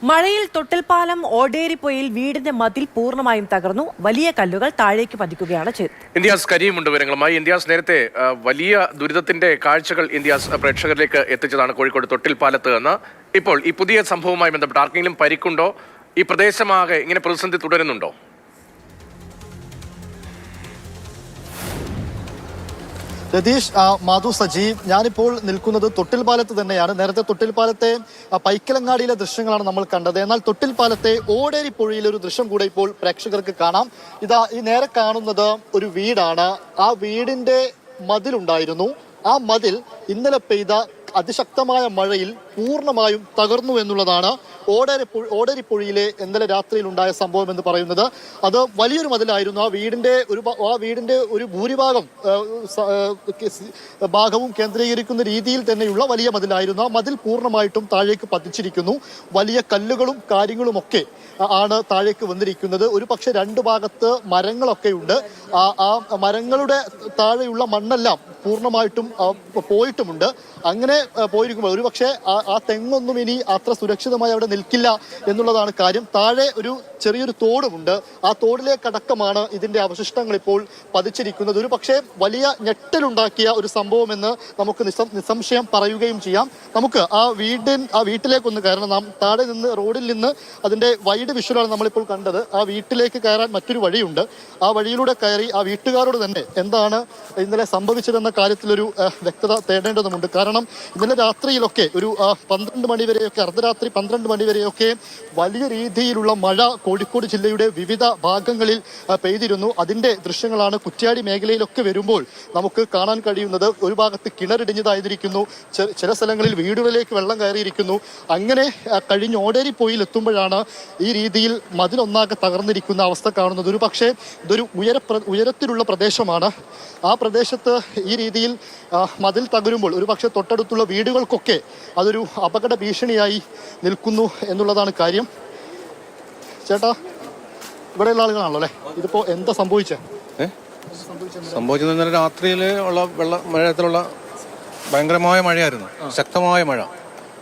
മഴയിൽ തൊട്ടിൽപ്പാലം ഓടേരിപ്പൊയിൽ വീടിന്റെ മതിൽ പൂർണ്ണമായും തകർന്നു. വലിയ കല്ലുകൾ താഴേക്ക് പതിക്കുകയാണ് ചെയ്തത്. ഇന്ത്യാസ് കരിയുമുണ്ട് വിവരങ്ങളുമായി. ഇന്ത്യാസ് നേരത്തെ വലിയ ദുരിതത്തിന്റെ കാഴ്ചകൾ ഇന്ത്യാസ് പ്രേക്ഷകരിലേക്ക് എത്തിച്ചതാണ് കോഴിക്കോട് തൊട്ടിൽപ്പാലത്ത് നിന്ന്. ഇപ്പോൾ ഈ പുതിയ സംഭവവുമായി ബന്ധപ്പെട്ട് ആർക്കെങ്കിലും പരിക്കുണ്ടോ? ഈ പ്രദേശമാകെ ഇങ്ങനെ പ്രതിസന്ധി തുടരുന്നുണ്ടോ? രതീഷ്, മാധു, സജീവ്, ഞാനിപ്പോൾ നിൽക്കുന്നത് തൊട്ടിൽപ്പാലത്ത് തന്നെയാണ്. നേരത്തെ തൊട്ടിൽപ്പാലത്തെ പൈക്കലങ്ങാടിയിലെ ദൃശ്യങ്ങളാണ് നമ്മൾ കണ്ടത്. എന്നാൽ തൊട്ടിൽപ്പാലത്തെ ഓടേരിപ്പുഴയിലെ ഒരു ദൃശ്യം കൂടെ ഇപ്പോൾ പ്രേക്ഷകർക്ക് കാണാം. ഇതാ ഈ നേരെ കാണുന്നത് ഒരു വീടാണ്. ആ വീടിന്റെ മതിലുണ്ടായിരുന്നു. ആ മതിൽ ഇന്നലെ പെയ്ത അതിശക്തമായ മഴയിൽ പൂർണ്ണമായും തകർന്നു എന്നുള്ളതാണ് ഓടേരിപ്പുഴയിലെ ഇന്നലെ രാത്രിയിൽ ഉണ്ടായ സംഭവം എന്ന് പറയുന്നത്. അത് വലിയൊരു മതിലായിരുന്നു. ആ വീടിന്റെ ഒരു ഭൂരിഭാഗം ഭാഗവും കേന്ദ്രീകരിക്കുന്ന രീതിയിൽ തന്നെയുള്ള വലിയ മതിലായിരുന്നു. ആ മതിൽ പൂർണ്ണമായിട്ടും താഴേക്ക് പതിച്ചിരിക്കുന്നു. വലിയ കല്ലുകളും കാര്യങ്ങളും ഒക്കെ ആണ് താഴേക്ക് വന്നിരിക്കുന്നത്. ഒരു പക്ഷേ രണ്ട് ഭാഗത്ത് മരങ്ങളൊക്കെ ഉണ്ട്. ആ മരങ്ങളുടെ താഴെയുള്ള മണ്ണെല്ലാം പൂർണ്ണമായിട്ടും പോയിട്ടുമുണ്ട്. അങ്ങനെ പോയിരിക്കുമ്പോൾ ഒരു പക്ഷേ ആ തെങ്ങൊന്നും ഇനി അത്ര സുരക്ഷിതമായി അവിടെ നിൽക്കില്ല എന്നുള്ളതാണ് കാര്യം. താഴെ ഒരു ചെറിയൊരു തോടുമുണ്ട്. ആ തോടിലേക്കടക്കമാണ് ഇതിന്റെ അവശിഷ്ടങ്ങൾ ഇപ്പോൾ പതിച്ചിരിക്കുന്നത്. ഒരു പക്ഷേ വലിയ ഞെട്ടലുണ്ടാക്കിയ ഒരു സംഭവമെന്ന് നമുക്ക് നിസ്സംശയം പറയുകയും ചെയ്യാം. നമുക്ക് ആ വീട്ടിലേക്കൊന്ന് കയറണം. നാം താഴെ നിന്ന് റോഡിൽ നിന്ന് അതിന്റെ വൈഡ് വിഷ്വലാണ് നമ്മളിപ്പോൾ കണ്ടത്. ആ വീട്ടിലേക്ക് കയറാൻ മറ്റൊരു വഴിയുണ്ട്. ആ വഴിയിലൂടെ കയറി ആ വീട്ടുകാരോട് തന്നെ എന്താണ് ഇന്നലെ സംഭവിച്ചതെന്ന കാര്യത്തിലൊരു വ്യക്തത തേടേണ്ടതുണ്ട്. കാരണം ഇന്നലെ രാത്രിയിലൊക്കെ ഒരു 12 മണിവരെയൊക്കെ, അർദ്ധരാത്രി 12 മണിവരെയൊക്കെ വലിയ രീതിയിലുള്ള മഴ കോഴിക്കോട് ജില്ലയുടെ വിവിധ ഭാഗങ്ങളിൽ പെയ്തിരുന്നു. അതിന്റെ ദൃശ്യങ്ങളാണ് കുറ്റ്യാടി മേഖലയിലൊക്കെ വരുമ്പോൾ നമുക്ക് കാണാൻ കഴിയുന്നത്. ഒരു ഭാഗത്ത് കിണറിടിഞ്ഞതായിരിക്കുന്നു, ചില സ്ഥലങ്ങളിൽ വീടുകളിലേക്ക് വെള്ളം കയറിയിരിക്കുന്നു. അങ്ങനെ കഴിഞ്ഞ ഓടേരിപ്പൊയിൽ എത്തുമ്പോഴാണ് ഈ രീതിയിൽ മതിലൊന്നാകെ തകർന്നിരിക്കുന്ന അവസ്ഥ കാണുന്നത്. ഒരു പക്ഷേ ഇതൊരു ഉയരത്തിലുള്ള പ്രദേശമാണ്. ആ പ്രദേശത്ത് ഈ രീതിയിൽ മതിൽ തകരുമ്പോൾ ഒരു പക്ഷേ തൊട്ടടുത്തുള്ള വീടുകൾക്കൊക്കെ അതൊരു അപകട ഭീഷണിയായി നിൽക്കുന്നു എന്നുള്ളതാണ് കാര്യം. ചേട്ടാ, ഇവിടെയുള്ള ആളുകളാണല്ലോ അല്ലേ? ഇതിപ്പോ എന്താ സംഭവിച്ചത്? ഇന്നലെ രാത്രിയിൽ ഉള്ള മഴയത്തിലുള്ള ഭയങ്കരമായ മഴയായിരുന്നു, ശക്തമായ മഴ.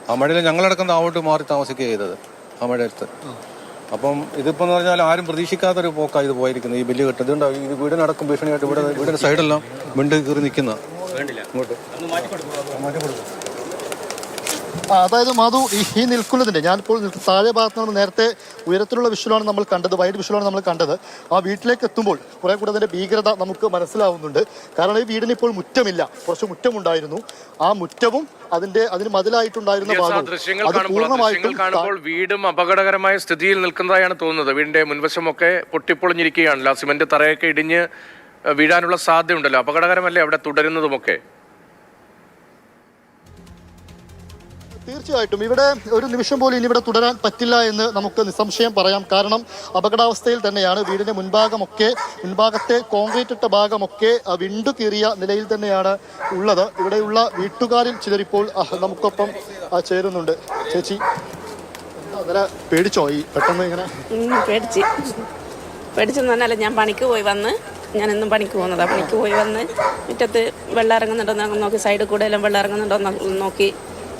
ആ മഴയിൽ ഞങ്ങളടക്കം താവോട്ട് മാറി താമസിക്കുക ചെയ്തത് ആ മഴയത്ത്. അപ്പം ഇതിപ്പോ എന്ന് പറഞ്ഞാൽ ആരും പ്രതീക്ഷിക്കാത്തൊരു പോക്കാണ് ഇത് പോയിരിക്കുന്നത്. ഈ വലിയ കെട്ട് ഇതുണ്ടാവും. ഇത് വീടിനടക്കം ഭീഷണിയായിട്ട് വീടിന്റെ സൈഡെല്ലാം വിണ്ട് കീറി നിൽക്കുന്ന ഇങ്ങോട്ട് മാറ്റി കൊടുക്കും. അതായത് മാധു, ഈ നിൽക്കുന്നതിന്റെ ഞാനിപ്പോൾ താഴെ ഭാഗത്ത് നിന്ന് നേരത്തെ ഉയരത്തിലുള്ള വിഷ്വലാണ് നമ്മൾ കണ്ടത്, വൈഡ് വിഷ്വലാണ് നമ്മൾ കണ്ടത്. ആ വീട്ടിലേക്ക് എത്തുമ്പോൾ കുറെ കൂടെ അതിന്റെ ഭീകരത നമുക്ക് മനസ്സിലാവുന്നുണ്ട്. കാരണം ഈ വീടിന് ഇപ്പോൾ മുറ്റമില്ല, കുറച്ച് മുറ്റമുണ്ടായിരുന്നു. ആ മുറ്റവും അതിന് മതിലായിട്ടുണ്ടായിരുന്ന ഭാഗം വീടും അപകടകരമായ സ്ഥിതിയിൽ നിൽക്കുന്നതായാണ് തോന്നുന്നത്. വീടിന്റെ മുൻവശമൊക്കെ പൊട്ടിപ്പൊളിഞ്ഞിരിക്കുകയാണല്ലോ. സിമന്റ് തറയൊക്കെ ഇടിഞ്ഞ് വീഴാനുള്ള സാധ്യതയുണ്ടല്ലോ. അപകടകരമല്ലേ അവിടെ തുടരുന്നതുമൊക്കെ? തീർച്ചയായിട്ടും ഇവിടെ ഒരു നിമിഷം പോലും ഇനി ഇവിടെ തുടരാൻ പറ്റില്ല എന്ന് നമുക്ക് നിസ്സംശയം പറയാം. കാരണം അപകടാവസ്ഥയിൽ തന്നെയാണ്. വീടിന്റെ മുൻഭാഗത്തെ കോൺക്രീറ്റ് ഇട്ട ഭാഗമൊക്കെ വിണ്ടു കീറിയ നിലയിൽ തന്നെയാണ് ഉള്ളത്. ഇവിടെയുള്ള വീട്ടുകാരിൽ ചിലരിപ്പോൾ നമുക്കൊപ്പം ചേരുന്നുണ്ട്. ചേച്ചി, അന്നേരം പേടിച്ചോ ഈ പെട്ടെന്ന് ഇങ്ങനെ? പേടിച്ചെന്ന് പറഞ്ഞാൽ ഞാൻ പണിക്ക് പോയി വന്ന്, ഞാൻ എന്നും പണിക്ക് പോകുന്നതാണ്. പണിക്ക് പോയി വന്ന് മുറ്റത്ത് വെള്ളം ഇറങ്ങുന്നുണ്ടോ നോക്കി, സൈഡിൽ കൂടെ എല്ലാം വെള്ളം ഇറങ്ങുന്നുണ്ടോ നോക്കി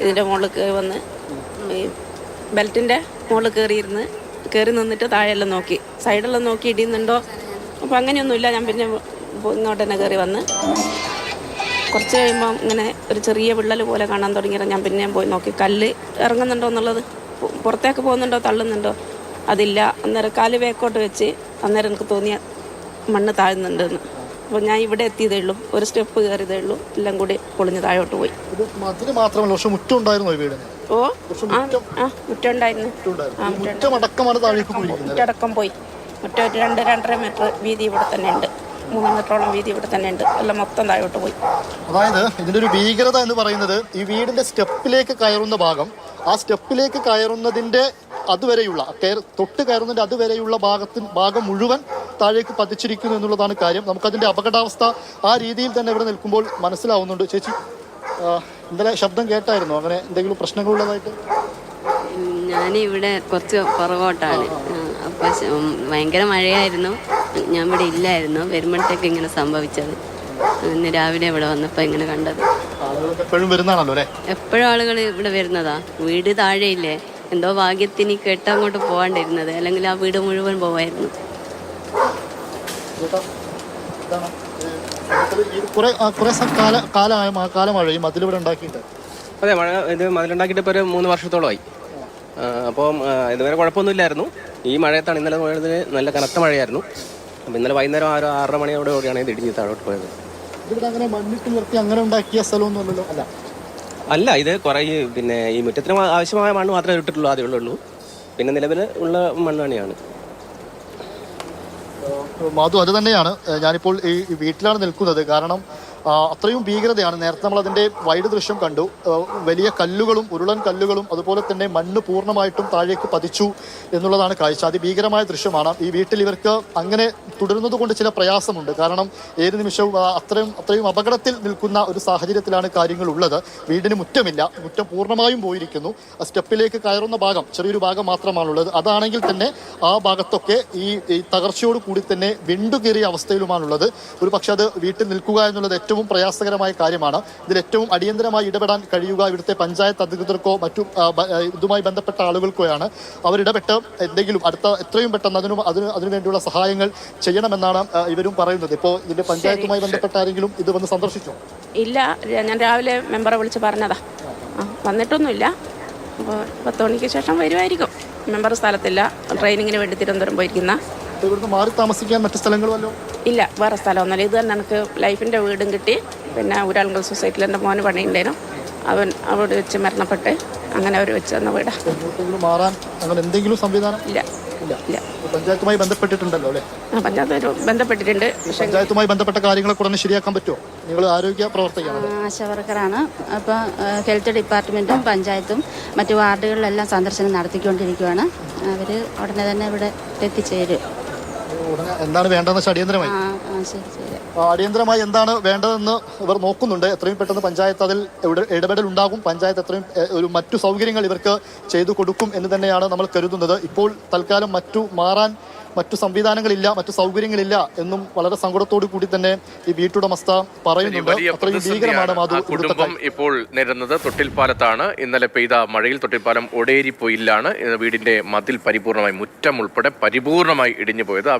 ഇതിൻ്റെ മുകളിൽ വന്ന് ഈ ബെൽറ്റിൻ്റെ മുകളിൽ കയറി നിന്നിട്ട് താഴെയെല്ലാം നോക്കി, സൈഡെല്ലാം നോക്കി ഇടിയുന്നുണ്ടോ. അപ്പോൾ അങ്ങനെയൊന്നുമില്ല. ഞാൻ പിന്നെ ഇങ്ങോട്ട് തന്നെ കയറി വന്ന് കുറച്ച് കഴിയുമ്പം ഇങ്ങനെ ഒരു ചെറിയ വിള്ളൽ പോലെ കാണാൻ തുടങ്ങിയത്. ഞാൻ പിന്നെയും പോയി നോക്കി കല്ല് ഇറങ്ങുന്നുണ്ടോ എന്നുള്ളത്, പുറത്തേക്ക് പോകുന്നുണ്ടോ തള്ളുന്നുണ്ടോ, അതില്ല. അന്നേരം കാല് വേക്കോട്ട് വെച്ച് അന്നേരം എനിക്ക് തോന്നിയ മണ്ണ് താഴുന്നുണ്ടെന്ന്. അപ്പോൾ ഞാൻ ഇവിടെ എത്തിയതേ ഉള്ളൂ, ഒരു സ്റ്റെപ്പ് കയറിയതേ ഉള്ളൂ, എല്ലാം കൂടി പൊളിഞ്ഞ് താഴോട്ട് പോയി. മുറ്റം ഉണ്ടായിരുന്നു മുറ്റടക്കം പോയി. മുറ്റം 2-2.5 മീറ്റർ വീതി ഇവിടെ തന്നെ ഉണ്ട്, 3 മീറ്ററോളം വീതി ഇവിടെ തന്നെ ഉണ്ട്. എല്ലാം മൊത്തം താഴോട്ട് പോയി. അതായത് ഇതിന്റെ ഒരു ഭീകരത എന്ന് പറയുന്നത് ഈ വീടിന്റെ സ്റ്റെപ്പിലേക്ക് കയറുന്ന ഭാഗം, ആ സ്റ്റെപ്പിലേക്ക് കയറുന്നതിന്റെ അതുവരെയുള്ള തൊട്ട് കയറുന്നതിന്റെ അതുവരെയുള്ള ഭാഗം മുഴുവൻ താഴേക്ക് പതിച്ചിരിക്കുന്നു എന്നുള്ളതാണ് കാര്യം. നമുക്കതിന്റെ അപകടാവസ്ഥ ആ രീതിയിൽ തന്നെ ഇവിടെ നിൽക്കുമ്പോൾ മനസ്സിലാവുന്നുണ്ട്. ചേച്ചി, ഇന്നലെ ശബ്ദം കേട്ടായിരുന്നു? അങ്ങനെ എന്തെങ്കിലും പ്രശ്നങ്ങളുള്ളതായിട്ട്? ഞാനിവിടെ കുറച്ച് പുറകോട്ടാണ്. അപ്പം ഭയങ്കര മഴയായിരുന്നു, ഞാൻ ഇവിടെ ഇല്ലായിരുന്നു. വരുമ്പോഴത്തേക്ക് ഇങ്ങനെ സംഭവിച്ചത്. ഇന്ന് രാവിലെ ഇവിടെ വന്നപ്പോൾ ഇങ്ങനെ കണ്ടത്. എപ്പോഴും വരുന്നതാണല്ലോ അല്ലേ? എപ്പോഴും ആളുകൾ ഇവിടെ വരുന്നതാ. വീട് താഴെയില്ലേ, എന്തോ ഭാഗ്യത്തിന് കെട്ടങ്ങോട്ട് പോകാണ്ടിരുന്നത്, അല്ലെങ്കിൽ ആ വീട് മുഴുവൻ പോവായിരുന്നു. കാലമഴയും മതിലിവിടെ ഉണ്ടാക്കിയിട്ട്. അതെ, മഴ ഇത് മതിലുണ്ടാക്കിയിട്ട് ഇപ്പോൾ ഒരു 3 വർഷത്തോളമായി. അപ്പം ഇതുവരെ കുഴപ്പമൊന്നുമില്ലായിരുന്നു. ഈ മഴയത്താണ് ഇന്നലെ പോയത്, നല്ല കനത്ത മഴയായിരുന്നു. അപ്പം ഇന്നലെ വൈകുന്നേരം 6:30 മണിയോടുകൂടിയാണ് ഇത് ഇടിഞ്ഞ് താഴോട്ട് പോയത്. ഇവിടെ അങ്ങനെ മണ്ണിട്ട് നിർത്തി അങ്ങനെ ഉണ്ടാക്കിയ സ്ഥലമൊന്നുമല്ലല്ലോ? അല്ല, ഇത് കുറേ പിന്നെ ഈ മുറ്റത്തിന് ആവശ്യമായ മണ്ണ് മാത്രമേ ഇട്ടിട്ടുള്ളൂ, അതേ ഉള്ളൂ. പിന്നെ നിലവിൽ ഉള്ള മണ്ണ് തന്നെയാണ്. മാധു, അത് തന്നെയാണ്. ഞാനിപ്പോൾ ഈ വീട്ടിലാണ് നിൽക്കുന്നത്. കാരണം അത്രയും ഭീകരതയാണ്. നേരത്തെ നമ്മൾ അതിൻ്റെ വൈഡ് ദൃശ്യം കണ്ടു. വലിയ കല്ലുകളും ഉരുളൻ കല്ലുകളും അതുപോലെ തന്നെ മണ്ണ് പൂർണ്ണമായിട്ടും താഴേക്ക് പതിച്ചു എന്നുള്ളതാണ് കാഴ്ച. അതിഭീകരമായ ദൃശ്യമാണ്. ഈ വീട്ടിൽ ഇവർക്ക് അങ്ങനെ തുടരുന്നത് കൊണ്ട് ചില പ്രയാസമുണ്ട്. കാരണം ഏത് നിമിഷവും അത്രയും അപകടത്തിൽ നിൽക്കുന്ന ഒരു സാഹചര്യത്തിലാണ് കാര്യങ്ങൾ ഉള്ളത്. വീടിന് മുറ്റമില്ല, മുറ്റം പൂർണ്ണമായും പോയിരിക്കുന്നു. സ്റ്റെപ്പിലേക്ക് കയറുന്ന ഭാഗം, ചെറിയൊരു ഭാഗം മാത്രമാണുള്ളത്. അതാണെങ്കിൽ തന്നെ ആ ഭാഗത്തൊക്കെ ഈ തകർച്ചയോട് കൂടി തന്നെ വിണ്ടുകീറിയ അവസ്ഥയിലുമാണുള്ളത്. ഒരു പക്ഷെ അത് വീട്ടിൽ നിൽക്കുക എന്നുള്ളത് ഏറ്റവും പ്രയാസകരമായ കാര്യമാണ്. ഇതിൽ ഏറ്റവും അടിയന്തരമായി ഇടപെടാൻ കഴിയുക ഇവിടുത്തെ പഞ്ചായത്ത് അധികൃതർക്കോ മറ്റു ഇതുമായി ബന്ധപ്പെട്ട ആളുകൾക്കോയാണ്. അവരിടപെട്ട് എന്തെങ്കിലും എത്രയും പെട്ടെന്ന് അതിനുവേണ്ടിയുള്ള സഹായങ്ങൾ ചെയ്യണമെന്നാണ് ഇവരും പറയുന്നത്. ഇപ്പോൾ ഇതിന്റെ പഞ്ചായത്തുമായി ബന്ധപ്പെട്ട ആരെങ്കിലും ഇത് വന്ന് സന്ദർശിച്ചോ? ഇല്ല, ഞാൻ രാവിലെ മെമ്പറെ വിളിച്ച് പറഞ്ഞതാ. വന്നിട്ടൊന്നുമില്ല. അപ്പോൾ 10 മണിക്ക് ശേഷം വരുമായിരിക്കും. മെമ്പർ സ്ഥലത്തില്ല, ട്രെയിനിങ്ങിന് വേണ്ടി തിരുവനന്തപുരം പോയിരിക്കുന്ന. ഇവിടുന്ന് മാറി താമസിക്കാൻ മറ്റു സ്ഥലങ്ങളുമല്ലോ? ഇല്ല, വേറെ സ്ഥലമൊന്നുമില്ല. ഇത് തന്നെ എനിക്ക് ലൈഫിൻ്റെ വീടും കിട്ടി. പിന്നെ ഊരാളുങ്കൽ സൊസൈറ്റിയിൽ എൻ്റെ മോന് പണിയുണ്ടായിരുന്നു. അവൻ അവിടെ വെച്ച് മരണപ്പെട്ട് അങ്ങനെ അവർ വെച്ച് തന്ന വീടാണ്. മാറാൻ അങ്ങനെ എന്തെങ്കിലും സംവിധാനം ഇല്ല. പഞ്ചായത്തുമായി ബന്ധപ്പെട്ടിട്ടുണ്ടല്ലോ അല്ലേ? പഞ്ചായത്ത് ബന്ധപ്പെട്ടിട്ടുണ്ട്. പഞ്ചായത്തുമായി ബന്ധപ്പെട്ട കാര്യങ്ങളൊക്കെ ഉടനെ ശരിയാക്കാൻ പറ്റുമോ? നിങ്ങൾ ആരോഗ്യ പ്രവർത്തകയാണ്. ആശാ വർക്കറാണ്. അപ്പോൾ ഹെൽത്ത് ഡിപ്പാർട്ട്മെൻറ്റും പഞ്ചായത്തും മറ്റു വാർഡുകളിലെല്ലാം സന്ദർശനം നടത്തിക്കൊണ്ടിരിക്കുകയാണ്. അവർ ഉടനെ തന്നെ ഇവിടെ എത്തിച്ചേരും. ഉടനെ എന്താണ് വേണ്ടതെന്ന് വെച്ചാൽ അടിയന്തരമായി അടിയന്തരമായി എന്താണ് വേണ്ടതെന്ന് ഇവർ നോക്കുന്നുണ്ട്. എത്രയും പെട്ടെന്ന് പഞ്ചായത്ത് അതിൽ ഇടപെടൽ ഉണ്ടാകും. പഞ്ചായത്ത് എത്രയും ഒരു മറ്റു സൗകര്യങ്ങൾ ഇവർക്ക് ചെയ്തു കൊടുക്കും എന്ന് തന്നെയാണ് നമ്മൾ കരുതുന്നത്. ഇപ്പോൾ തൽക്കാലം മാറാൻ മറ്റു സംവിധാനങ്ങളില്ല, മറ്റു സൗകര്യങ്ങളില്ല എന്നും വളരെ സങ്കടത്തോടു കൂടി തന്നെ ഈ വീട്ടുടമസ്ഥ പറയുന്നുണ്ട്. അത്രയും ഭീകരമാണ് മാധു. കുടുംബം ഇപ്പോൾ നേരിടുന്നത് തൊട്ടിൽപ്പാലത്താണ്. ഇന്നലെ പെയ്ത മഴയിൽ തൊട്ടിൽപ്പാലം ഒടേരിപ്പൊയിലാണ് വീടിന്റെ മതിൽ പരിപൂർണമായി, മുറ്റം ഉൾപ്പെടെ പരിപൂർണമായി ഇടിഞ്ഞു പോയത്.